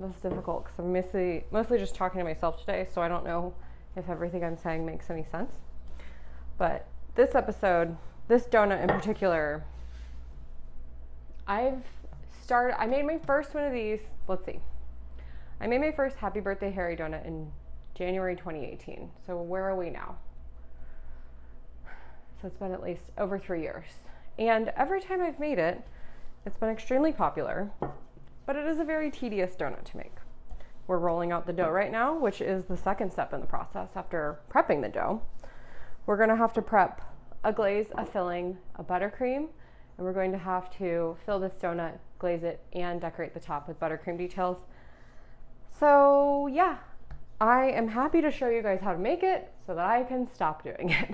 That's difficult because I'm mostly just talking to myself today, so I don't know if everything I'm saying makes any sense. But this episode, this donut in particular, I made my first one of these, let's see. I made my first Happee Birthday Harry Donut in January 2018. So where are we now? So it's been at least over 3 years. And every time I've made it, it's been extremely popular, but it is a very tedious donut to make. We're rolling out the dough right now, which is the second step in the process after prepping the dough. We're gonna have to prep a glaze, a filling, a buttercream, and we're going to have to fill this donut, glaze it, and decorate the top with buttercream details. So yeah, I am happy to show you guys how to make it so that I can stop doing it.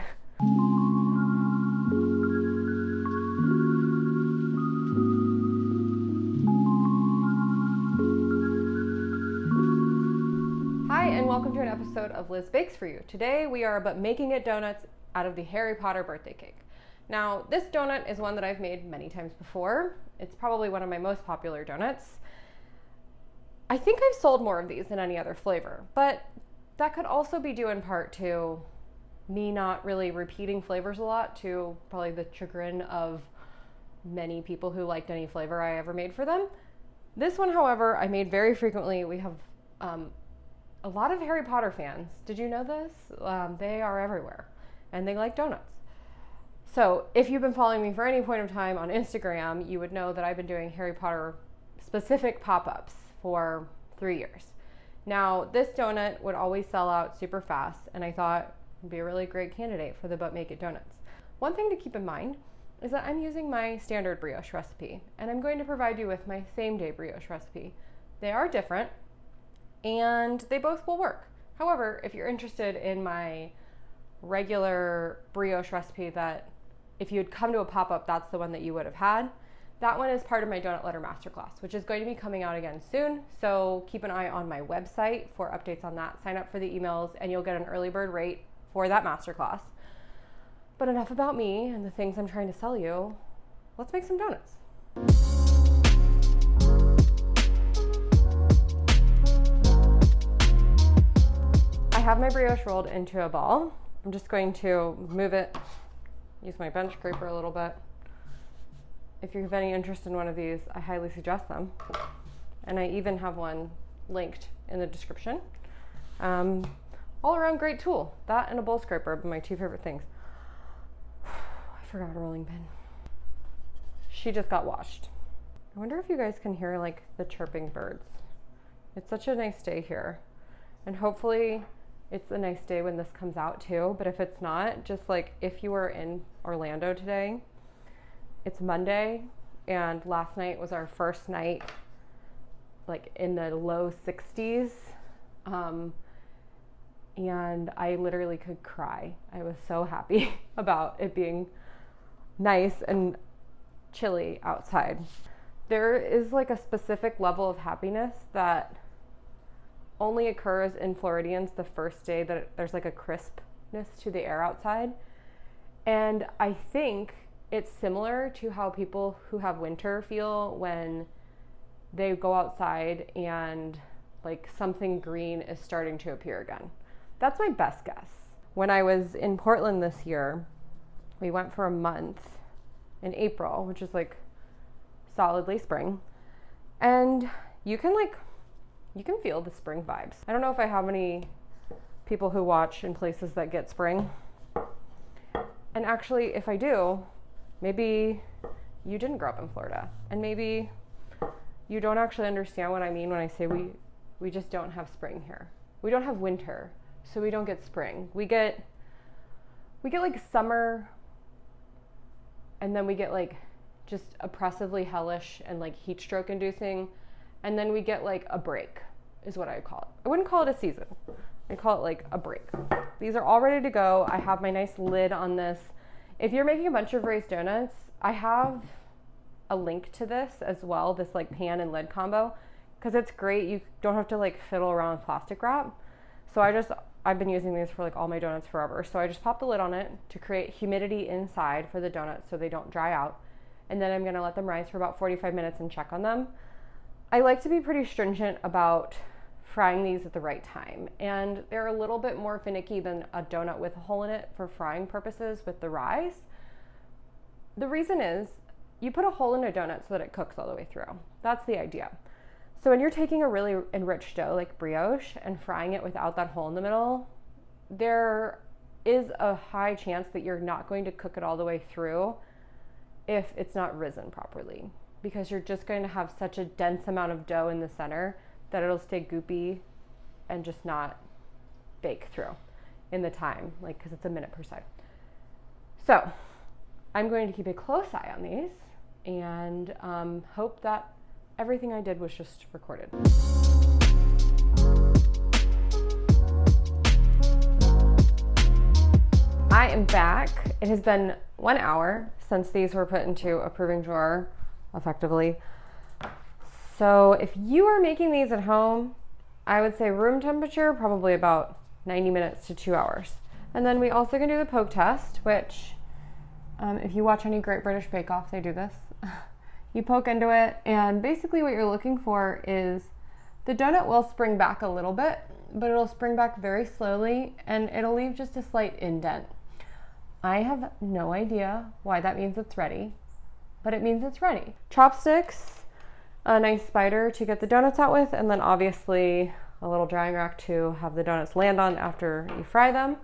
Hi, and welcome to an episode of Liz Bakes For You. Today we are about making it donuts out of the Harry Potter birthday cake. Now, this donut is one that I've made many times before. It's probably one of my most popular donuts. I think I've sold more of these than any other flavor, but that could also be due in part to me not really repeating flavors a lot, to probably the chagrin of many people who liked any flavor I ever made for them. This one, however, I made very frequently. We have a lot of Harry Potter fans. Did you know this? They are everywhere, and they like donuts. So if you've been following me for any point of time on Instagram, you would know that I've been doing Harry Potter specific pop-ups for 3 years. Now, this donut would always sell out super fast, and I thought it'd be a really great candidate for the But Make It donuts. One thing to keep in mind is that I'm using my standard brioche recipe, and I'm going to provide you with my same-day brioche recipe. They are different, and they both will work. However, if you're interested in my regular brioche recipe that if you had come to a pop-up, that's the one that you would have had, that one is part of my Donut Letter Masterclass, which is going to be coming out again soon. So keep an eye on my website for updates on that. Sign up for the emails and you'll get an early bird rate for that masterclass. But enough about me and the things I'm trying to sell you. Let's make some donuts. I have my brioche rolled into a ball. I'm just going to move it, use my bench scraper a little bit. If you have any interest in one of these, I highly suggest them. And I even have one linked in the description. All around great tool. That and a bowl scraper are my two favorite things. I forgot a rolling pin. She just got washed. I wonder if you guys can hear like the chirping birds. It's such a nice day here. And hopefully it's a nice day when this comes out too. But if it's not, just like if you were in Orlando today, it's Monday, and last night was our first night like in the low 60s, and I literally could cry. I was so happy about it being nice and chilly outside. There is like a specific level of happiness that only occurs in Floridians the first day that there's like a crispness to the air outside, and I think it's similar to how people who have winter feel when they go outside and like something green is starting to appear again. That's my best guess. When I was in Portland this year, we went for a month in April, which is like solidly spring. And you can feel the spring vibes. I don't know if I have any people who watch in places that get spring. And actually, if I do, maybe you didn't grow up in Florida, and maybe you don't actually understand what I mean when I say we just don't have spring here. We don't have winter, so we don't get spring. We get like summer, and then we get like just oppressively hellish and like heat stroke inducing, and then we get like a break is what I call it. I wouldn't call it a season. I call it like a break. These are all ready to go. I have my nice lid on this. If you're making a bunch of raised donuts, I have a link to this as well, this like pan and lid combo, because it's great. You don't have to like fiddle around with plastic wrap. So I've been using these for like all my donuts forever. So I just pop the lid on it to create humidity inside for the donuts so they don't dry out. And then I'm gonna let them rise for about 45 minutes and check on them. I like to be pretty stringent about frying these at the right time, and they're a little bit more finicky than a donut with a hole in it for frying purposes with the rise. The reason is you put a hole in a donut so that it cooks all the way through. That's the idea. So when you're taking a really enriched dough like brioche and frying it without that hole in the middle, there is a high chance that you're not going to cook it all the way through if it's not risen properly, because you're just going to have such a dense amount of dough in the center that it'll stay goopy and just not bake through in the time, like, because it's a minute per side. So I'm going to keep a close eye on these and hope that everything I did was just recorded. I am back. It has been 1 hour since these were put into a proving drawer, effectively. So if you are making these at home, I would say room temperature, probably about 90 minutes to 2 hours. And then we also can do the poke test, which if you watch any Great British Bake Off, they do this. You poke into it, and basically what you're looking for is the donut will spring back a little bit, but it'll spring back very slowly, and it'll leave just a slight indent. I have no idea why that means it's ready, but it means it's ready. Chopsticks, a nice spider to get the donuts out with, and then obviously a little drying rack to have the donuts land on after you fry them.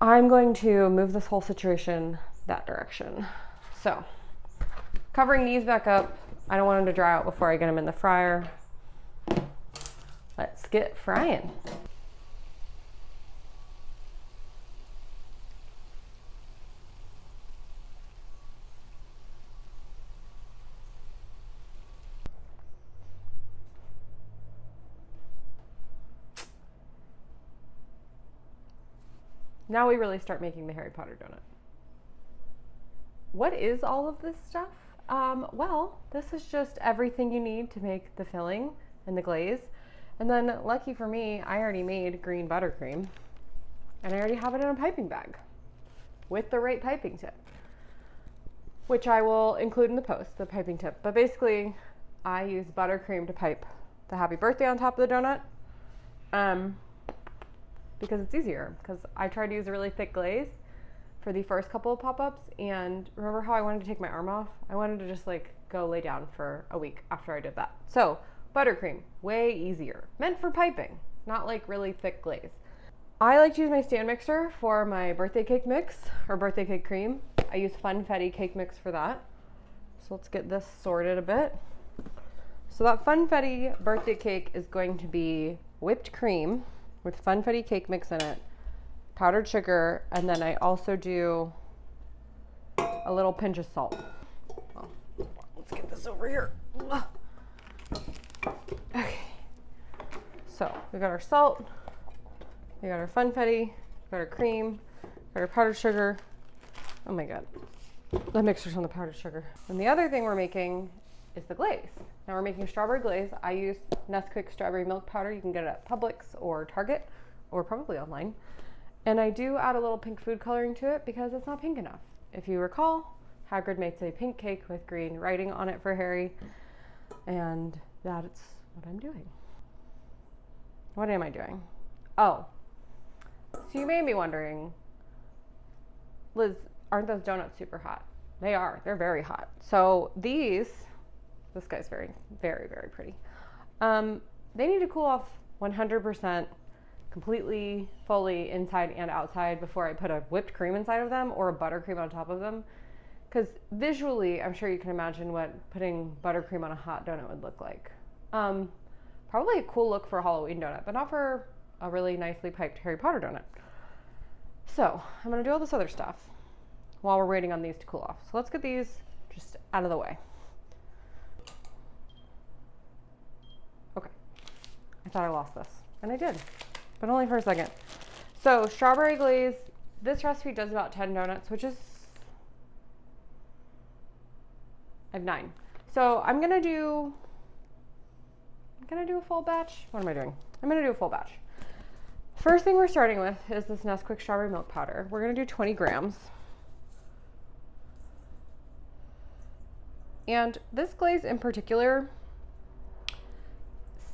I'm going to move this whole situation that direction. So, covering these back up. I don't want them to dry out before I get them in the fryer. Let's get frying. Now we really start making the Harry Potter donut. What is all of this stuff? Well, this is just everything you need to make the filling and the glaze. And then lucky for me, I already made green buttercream, and I already have it in a piping bag with the right piping tip, which I will include in the post, the piping tip. But basically, I use buttercream to pipe the Happy Birthday on top of the donut. Because it's easier, because I tried to use a really thick glaze for the first couple of pop-ups, and remember how I wanted to take my arm off? I wanted to just like go lay down for a week after I did that. So buttercream, way easier, meant for piping, not like really thick glaze. I like to use my stand mixer for my birthday cake mix or birthday cake cream. I use Funfetti cake mix for that. So let's get this sorted a bit. So that Funfetti birthday cake is going to be whipped cream with Funfetti cake mix in it, powdered sugar, and then I also do a little pinch of salt. Well, let's get this over here. Okay, so we got our salt, we got our Funfetti, we got our cream, we got our powdered sugar. Oh my god, the mixer's on the powdered sugar. And the other thing we're making is the glaze. Now we're making strawberry glaze. I use Nesquik strawberry milk powder. You can get it at Publix or Target or probably online. And I do add a little pink food coloring to it because it's not pink enough. If you recall, Hagrid makes a pink cake with green writing on it for Harry, and that's what I'm doing. What am I doing? Oh, so you may be wondering, Liz, aren't those donuts super hot? They are. They're very hot. So this guy's very, very, very pretty. They need to cool off 100%, completely, fully, inside and outside before I put a whipped cream inside of them or a buttercream on top of them. Because visually, I'm sure you can imagine what putting buttercream on a hot donut would look like. Probably a cool look for a Halloween donut, but not for a really nicely piped Harry Potter donut. So I'm gonna do all this other stuff while we're waiting on these to cool off. So let's get these just out of the way. Okay, I thought I lost this, and I did, but only for a second. So strawberry glaze, this recipe does about 10 donuts, which is, I have 9. So I'm gonna do a full batch. What am I doing? I'm gonna do a full batch. First thing we're starting with is this Nesquik strawberry milk powder. We're gonna do 20 grams. And this glaze in particular,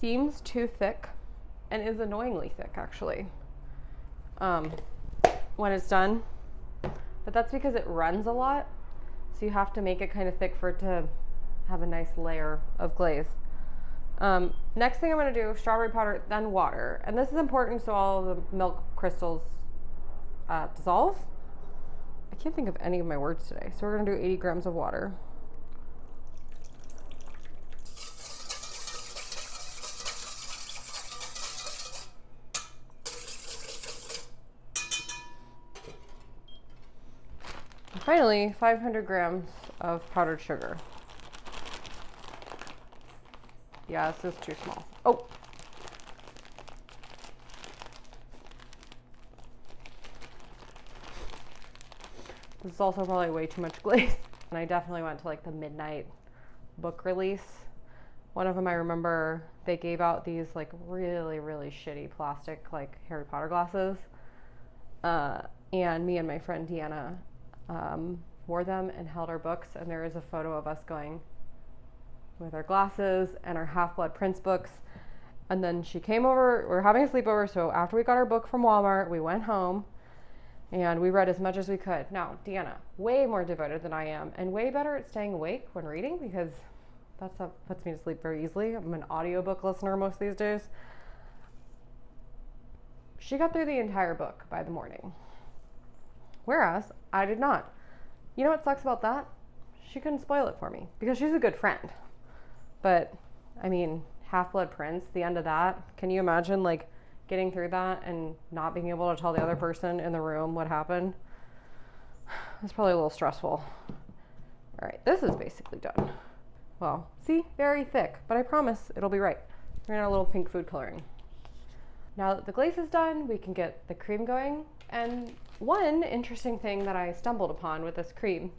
seems too thick and is annoyingly thick actually when it's done, but that's because it runs a lot, so you have to make it kind of thick for it to have a nice layer of glaze. Next thing I'm going to do, strawberry powder, then water, and this is important so all of the milk crystals dissolve. I can't think of any of my words today, so we're going to do 80 grams of water. Finally, 500 grams of powdered sugar. Yeah, this is too small. Oh! This is also probably way too much glaze. And I definitely went to like the midnight book release. One of them I remember they gave out these like really, really shitty plastic like Harry Potter glasses. And me and my friend Deanna wore them and held our books, and there is a photo of us going with our glasses and our Half-Blood Prince books. And then she came over, we were having a sleepover, so after we got our book from Walmart, we went home and we read as much as we could. Now, Deanna, way more devoted than I am and way better at staying awake when reading, because that stuff puts me to sleep very easily. I'm an audiobook listener most of these days. She got through the entire book by the morning, whereas I did not. You know what sucks about that? She couldn't spoil it for me because she's a good friend. But I mean, Half-Blood Prince, the end of that, can you imagine like getting through that and not being able to tell the other person in the room what happened? It's probably a little stressful. All right, this is basically done. Well, see, very thick, but I promise it'll be right. We're gonna add a little pink food coloring. Now that the glaze is done, we can get the cream going. And one interesting thing that I stumbled upon with this cream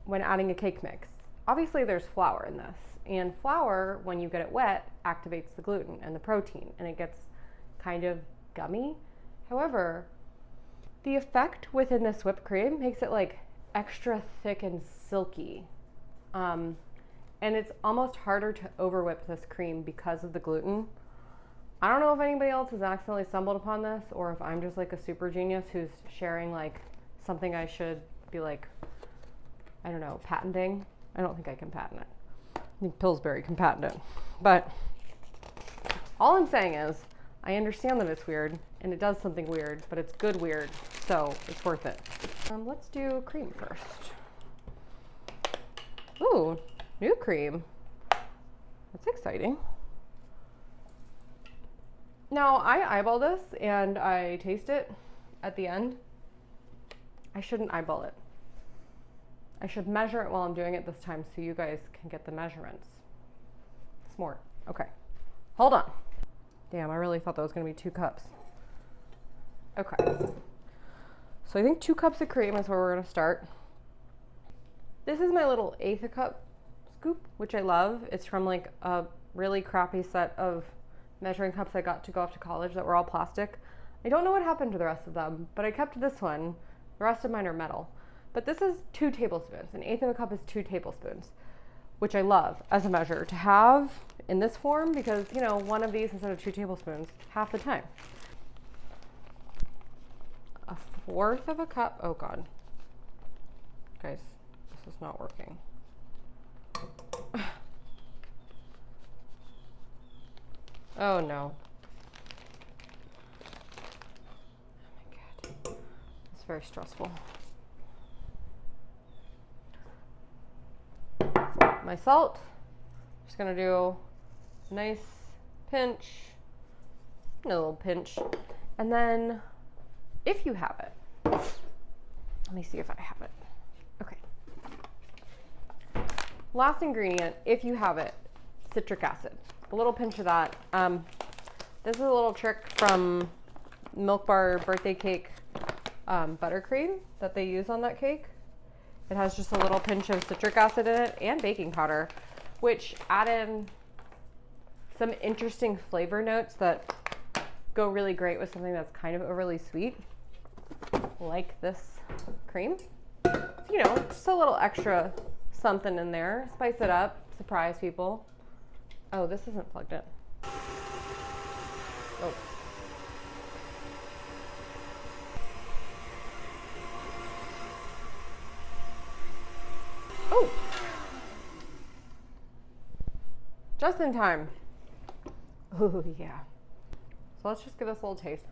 when adding a cake mix, obviously there's flour in this, and flour, when you get it wet, activates the gluten and the protein, and it gets kind of gummy. However, the effect within this whipped cream makes it like extra thick and silky. And it's almost harder to over whip this cream because of the gluten. I don't know if anybody else has accidentally stumbled upon this, or if I'm just like a super genius who's sharing like something I should be like, I don't know, patenting. I don't think I can patent it. I think Pillsbury can patent it. But all I'm saying is I understand that it's weird and it does something weird, but it's good weird, so it's worth it. Let's do cream first. Ooh, new cream. That's exciting. Now, I eyeball this and I taste it at the end. I shouldn't eyeball it. I should measure it while I'm doing it this time so you guys can get the measurements. Smart. Okay. Hold on. Damn, I really thought that was going to be 2 cups. Okay. So I think 2 cups of cream is where we're going to start. This is my little 1/8 cup scoop, which I love. It's from like a really crappy set of measuring cups I got to go off to college that were all plastic. I don't know what happened to the rest of them, but I kept this one. The rest of mine are metal. But this is 2 tablespoons. 1/8 cup is 2 tablespoons, which I love as a measure to have in this form because, you know, one of these instead of 2 tablespoons half the time. 1/4 cup. Oh God. Guys, this is not working. Oh no. Oh my God. It's very stressful. My salt. Just gonna do a nice pinch, a little pinch. And then if you have it, let me see if I have it. Okay. Last ingredient, if you have it, citric acid. A little pinch of that. This is a little trick from Milk Bar birthday cake buttercream that they use on that cake. It has just a little pinch of citric acid in it and baking powder, which add in some interesting flavor notes that go really great with something that's kind of overly sweet, like this cream. You know, just a little extra something in there. Spice it up, surprise people. Oh, this isn't plugged in. Oh. Oh. Just in time. Oh, yeah. So let's just give this a little taste.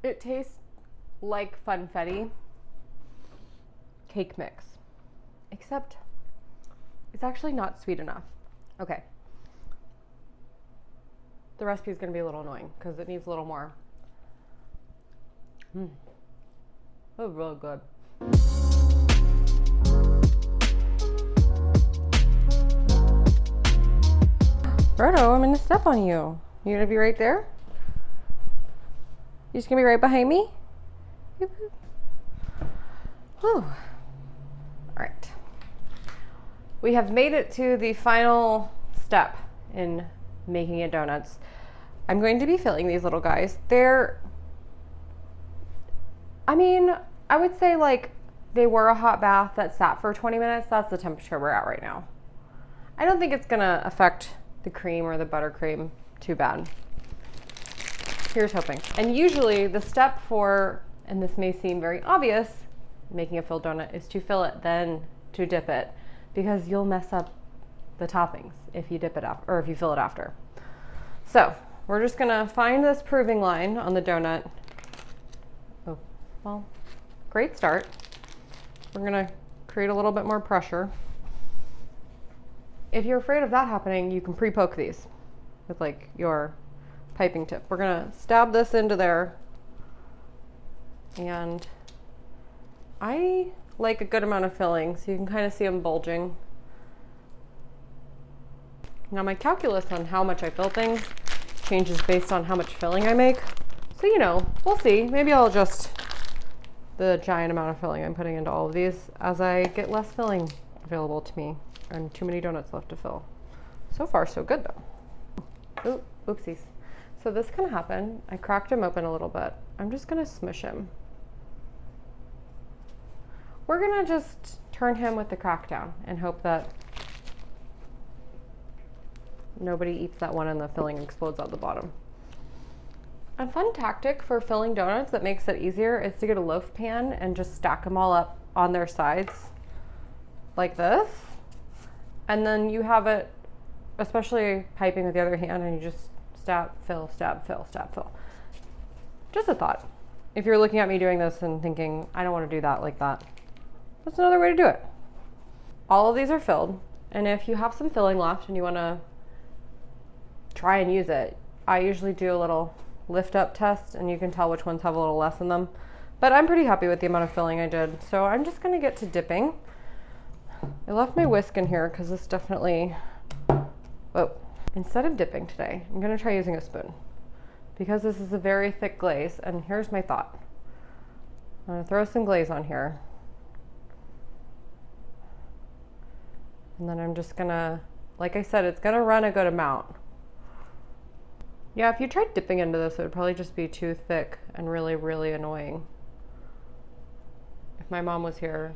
It tastes like funfetti cake mix, except it's actually not sweet enough. Okay. The recipe is going to be a little annoying because it needs a little more. Oh, really good. Frodo, I'm going to step on you. You going to be right there? You just going to be right behind me? Whew. All right. We have made it to the final step in making a donuts. I'm going to be filling these little guys. I would say like they were a hot bath that sat for 20 minutes. That's the temperature we're at right now. I don't think it's gonna affect the cream or the buttercream too bad. Here's hoping. And usually the step for, and this may seem very obvious, making a filled donut is to fill it, then to dip it, because you'll mess up the toppings if you dip it up or if you fill it after. So we're just gonna find this proving line on the donut. Oh, well, great start. We're gonna create a little bit more pressure. If you're afraid of that happening, you can pre-poke these with like your piping tip. We're gonna stab this into there, and I like a good amount of filling, so you can kind of see them bulging. Now my calculus on how much I fill things changes based on how much filling I make. So, you know, we'll see. Maybe I'll adjust the giant amount of filling I'm putting into all of these as I get less filling available to me and too many donuts left to fill. So far, so good though. Ooh, oopsies. So this can happen. I cracked him open a little bit. I'm just gonna smush him. We're gonna just turn him with the crack down and hope that nobody eats that one and the filling explodes out the bottom. A fun tactic for filling donuts that makes it easier is to get a loaf pan and just stack them all up on their sides like this. And then you have it, especially piping with the other hand, and you just stab, fill, stab, fill, stab, fill. Just a thought. If you're looking at me doing this and thinking, I don't want to do that like that, that's another way to do it. All of these are filled, and if you have some filling left and you want to try and use it, I usually do a little lift up test, and you can tell which ones have a little less in them. But I'm pretty happy with the amount of filling I did, so I'm just going to get to dipping. I left my whisk in here because this definitely, whoa. Instead of dipping today, I'm going to try using a spoon because this is a very thick glaze, and here's my thought. I'm going to throw some glaze on here, and then I'm just going to, like I said, it's going to run a good amount. Yeah, if you tried dipping into this, it would probably just be too thick and really, really annoying. If my mom was here,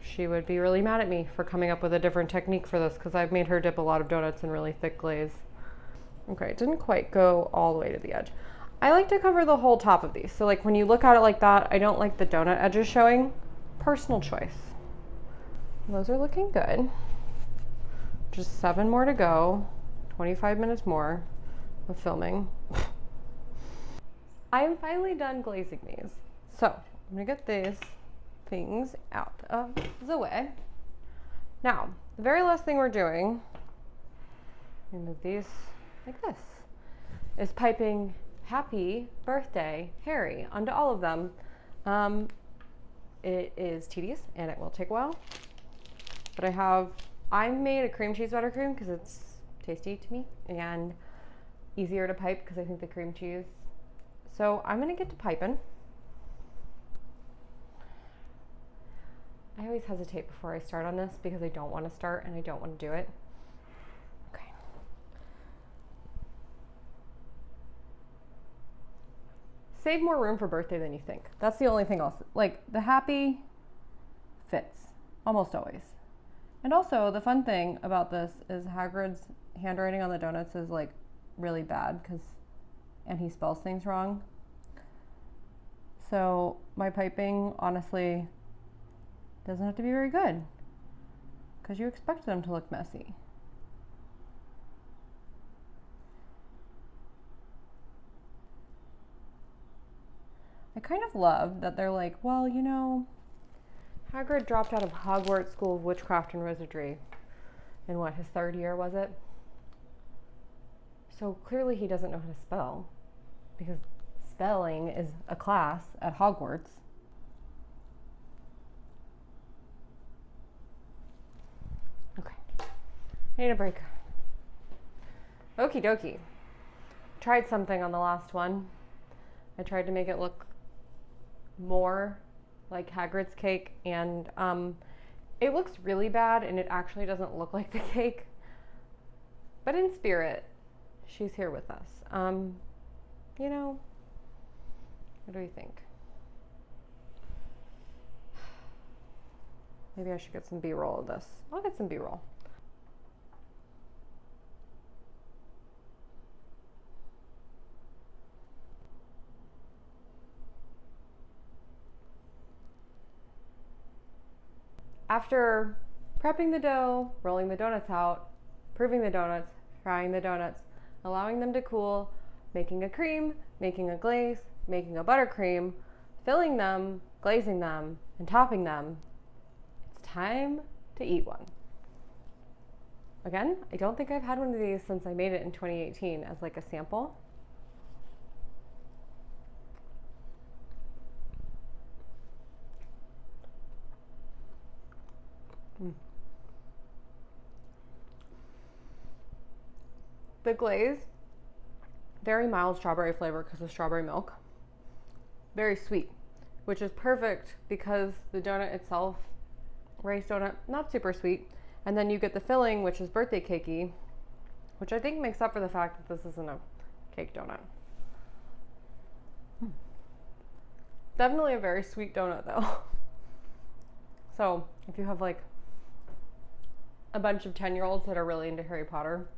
she would be really mad at me for coming up with a different technique for this because I've made her dip a lot of donuts in really thick glaze. Okay, it didn't quite go all the way to the edge. I like to cover the whole top of these. So like when you look at it like that, I don't like the donut edges showing. Personal choice. Those are looking good. Just 7 more to go. 25 minutes more of filming. I'm finally done glazing these. So I'm gonna get these things out of the way. Now, the very last thing we're doing, move these like this, is piping Happee Birthday Harry onto all of them. It is tedious and it will take a while, but I made a cream cheese buttercream because it's tasty to me and easier to pipe because I think the cream cheese. So I'm gonna get to piping. I always hesitate before I start on this because I don't want to start and I don't want to do it. Okay. Save more room for birthday than you think. That's the only thing else. Like the Happee fits almost always. And also, the fun thing about this is Hagrid's handwriting on the donuts is like really bad and he spells things wrong. So my piping honestly doesn't have to be very good because you expect them to look messy. I kind of love that they're like, well, you know, Hagrid dropped out of Hogwarts School of Witchcraft and Wizardry in what, his 3rd year, was it? So clearly he doesn't know how to spell because spelling is a class at Hogwarts. Okay, I need a break. Okie dokie. Tried something on the last one. I tried to make it look more like Hagrid's cake, and it looks really bad and it actually doesn't look like the cake, but in spirit she's here with us. You know, what do you think? Maybe I should get some B-roll of this. I'll get some B-roll. After prepping the dough, rolling the donuts out, proving the donuts, frying the donuts, allowing them to cool, making a cream, making a glaze, making a buttercream, filling them, glazing them, and topping them, it's time to eat one. Again, I don't think I've had one of these since I made it in 2018 as like a sample. The glaze, very mild strawberry flavor because of strawberry milk. Very sweet, which is perfect because the donut itself, rice donut, not super sweet. And then you get the filling, which is birthday cakey, which I think makes up for the fact that this isn't a cake donut. Definitely a very sweet donut though. So if you have like a bunch of 10-year-olds that are really into Harry Potter,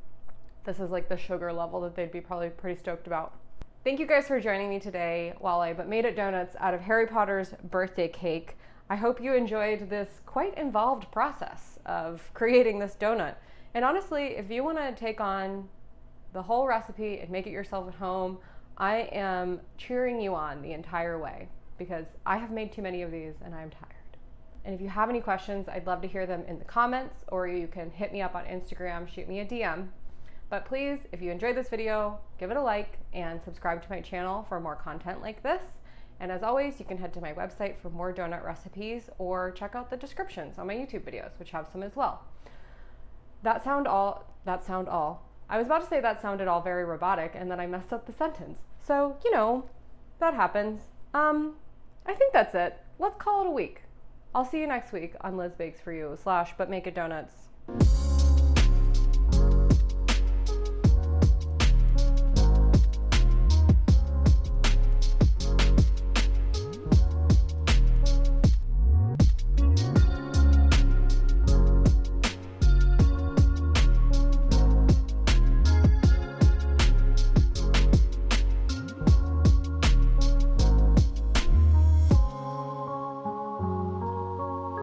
this is like the sugar level that they'd be probably pretty stoked about. Thank you guys for joining me today while I made it donuts out of Harry Potter's birthday cake. I hope you enjoyed this quite involved process of creating this donut. And honestly, if you want to take on the whole recipe and make it yourself at home, I am cheering you on the entire way because I have made too many of these and I'm tired. And if you have any questions, I'd love to hear them in the comments, or you can hit me up on Instagram, shoot me a DM. But please, if you enjoyed this video, give it a like and subscribe to my channel for more content like this. And as always, you can head to my website for more donut recipes or check out the descriptions on my YouTube videos, which have some as well. I was about to say that sounded all very robotic and then I messed up the sentence. So, you know, that happens. I think that's it. Let's call it a week. I'll see you next week on Liz Bakes For You / But Make It Donuts.